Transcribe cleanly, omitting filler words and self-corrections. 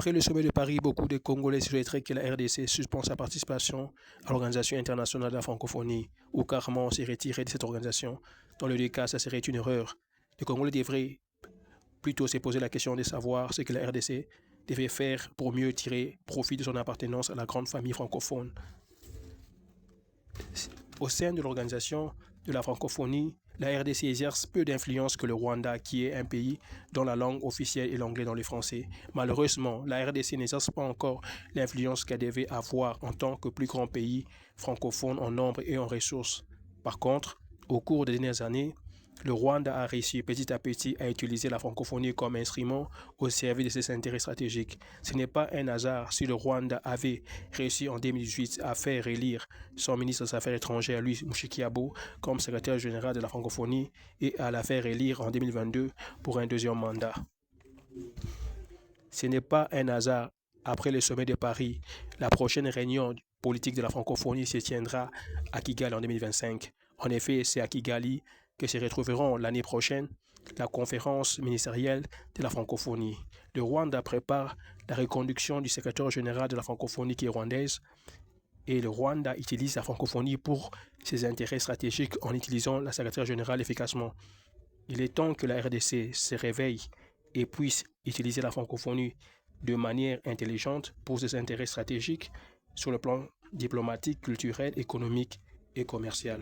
Après le sommet de Paris, beaucoup de Congolais souhaiteraient que la RDC suspende sa participation à l'Organisation internationale de la francophonie ou carrément se retirer de cette organisation. Dans les deux cas, ça serait une erreur. Les Congolais devraient plutôt se poser la question de savoir ce que la RDC devait faire pour mieux tirer profit de son appartenance à la grande famille francophone. Au sein de l'organisation de la francophonie, la RDC exerce peu d'influence que le Rwanda, qui est un pays dont la langue officielle est l'anglais dans le français. Malheureusement, la RDC n'exerce pas encore l'influence qu'elle devait avoir en tant que plus grand pays francophone en nombre et en ressources. Par contre, au cours des dernières années, le Rwanda a réussi petit à petit à utiliser la francophonie comme instrument au service de ses intérêts stratégiques. Ce n'est pas un hasard si le Rwanda avait réussi en 2018 à faire élire son ministre des Affaires étrangères, Louis Mushikiwabo, comme secrétaire général de la francophonie et à la faire élire en 2022 pour un deuxième mandat. Ce n'est pas un hasard. Après le sommet de Paris, la prochaine réunion politique de la francophonie se tiendra à Kigali en 2025. En effet, c'est à Kigali que se retrouveront l'année prochaine la conférence ministérielle de la francophonie. Le Rwanda prépare la reconduction du secrétaire général de la francophonie qui est rwandaise et le Rwanda utilise la francophonie pour ses intérêts stratégiques en utilisant la secrétaire générale efficacement. Il est temps que la RDC se réveille et puisse utiliser la francophonie de manière intelligente pour ses intérêts stratégiques sur le plan diplomatique, culturel, économique et commercial.